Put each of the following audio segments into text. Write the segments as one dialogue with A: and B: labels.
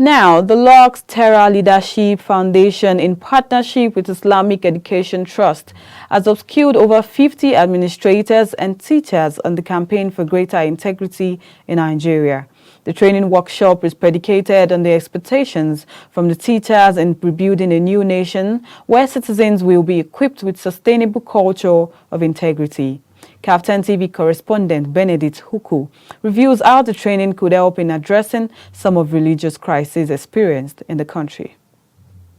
A: Now, the Terra Leadership Foundation, in partnership with Islamic Education Trust, has upskilled over 50 administrators and teachers on the campaign for greater integrity in Nigeria. The training workshop is predicated on the expectations from the teachers in rebuilding a new nation where citizens will be equipped with sustainable culture of integrity. KAFTAN TV correspondent Benedict Huku reveals how the training could help in addressing some of religious crises experienced in the country.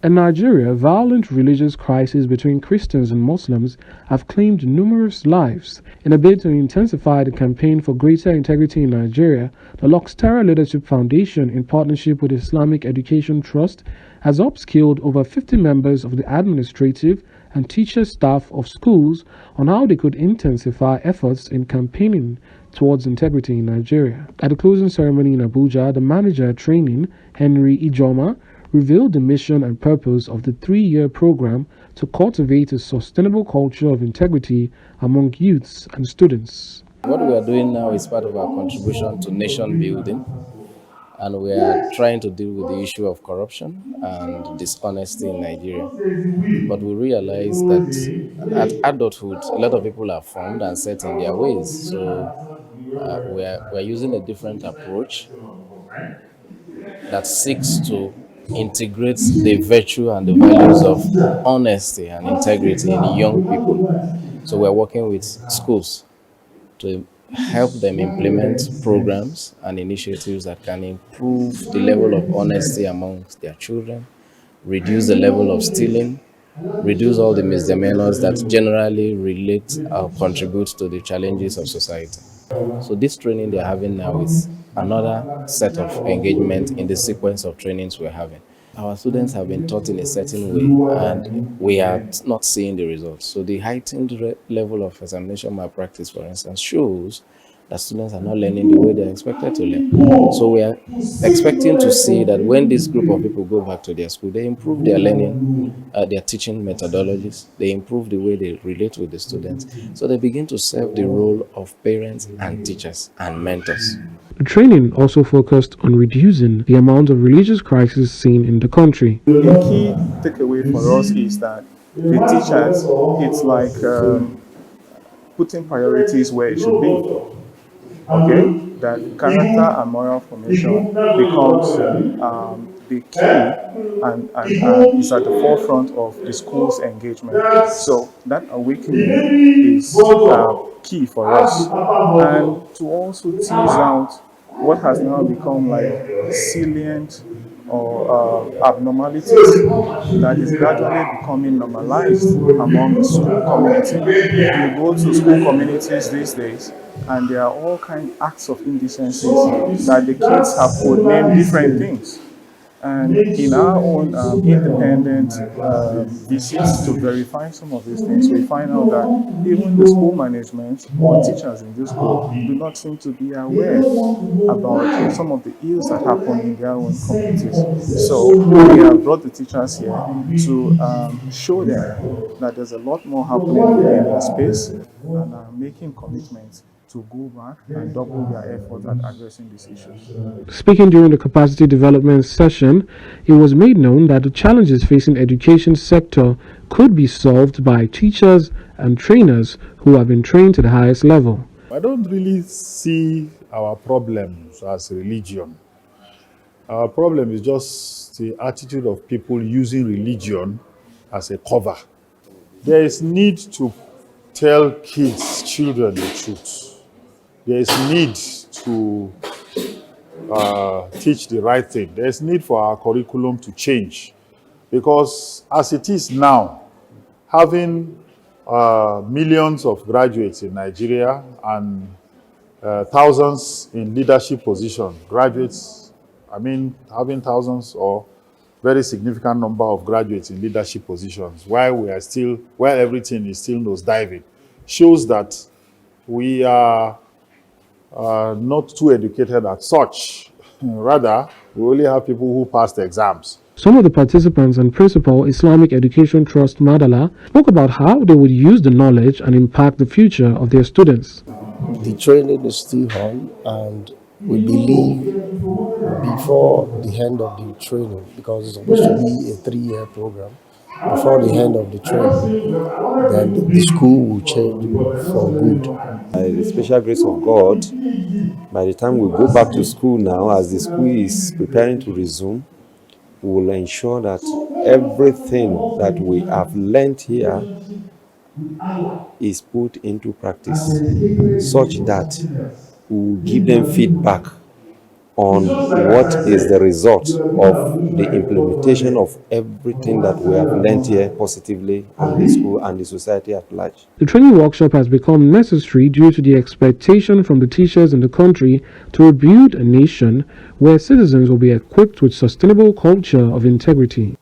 B: In Nigeria, violent religious crises between Christians and Muslims have claimed numerous lives. In a bid to intensify the campaign for greater integrity in Nigeria, the Terra Leadership Foundation, in partnership with Islamic Education Trust, has upskilled over 50 members of the administrative and teacher staff of schools on how they could intensify efforts in campaigning towards integrity in Nigeria. At the closing ceremony in Abuja, the manager at training, Henry Ijoma, revealed the mission and purpose of the 3-year program to cultivate a sustainable culture of integrity among youths and students.
C: What we are doing now is part of our contribution to nation building, and we are trying to deal with the issue of corruption and dishonesty in Nigeria. But we realize that at adulthood, a lot of people are formed and set in their ways. So we are using a different approach that seeks to integrate the virtue and the values of honesty and integrity in young people. So we're working with schools to help them implement programs and initiatives that can improve the level of honesty amongst their children, reduce the level of stealing, reduce all the misdemeanors that generally relate or contribute to the challenges of society. So this training they're having now is another set of engagement in the sequence of trainings we're having. Our students have been taught in a certain way and we are not seeing the results. So the heightened level of examination malpractice, for instance, shows that students are not learning the way they're expected to learn. So we are expecting to see that when this group of people go back to their school, they improve their learning, their teaching methodologies, they improve the way they relate with the students. So they begin to serve the role of parents and teachers and mentors.
B: The training also focused on reducing the amount of religious crises seen in the country.
D: The key takeaway for us is that the teachers, it's like putting priorities where it should be. Okay, that character and moral formation becomes the key and is at the forefront of the school's engagement. So that awakening is key for us, and to also tease out what has now become like salient or abnormalities that is gradually becoming normalized among the school community. You go to school communities these days, and there are all kinds of acts of indecencies that the kids have could name different things. And in our own independent visits to verify some of these things, we find out that even the school management or teachers in this school do not seem to be aware about some of the ills that happen in their own communities. So we have brought the teachers here to show them that there's a lot more happening within their space, and are making commitments to go back and double their effort at addressing these issues.
B: Speaking during the capacity development session, it was made known that the challenges facing the education sector could be solved by teachers and trainers who have been trained to the highest level.
E: I don't really see our problems as religion. Our problem is just the attitude of people using religion as a cover. There is need to tell kids, children, the truth. There is need to teach the right thing. There is need for our curriculum to change, because as it is now, having millions of graduates in Nigeria and thousands in leadership positions, having thousands or very significant number of graduates in leadership positions while everything is still nosediving, shows that we are not too educated as such. Rather, we only have people who passed exams.
B: Some of the participants and Principal Islamic Education Trust Madala spoke about how they would use the knowledge and impact the future of their students.
F: The training is still on, and we believe we'll before the end of the training, because it's supposed to be a 3-year program. Before the end of the training, then the school will change for good.
G: By the special grace of God, by the time we go back to school now, as the school is preparing to resume, we will ensure that everything that we have learned here is put into practice, such that we will give them feedback on what is the result of the implementation of everything that we have learned here positively on the school and the society at large.
B: The training workshop has become necessary due to the expectation from the teachers in the country to rebuild a nation where citizens will be equipped with sustainable culture of integrity.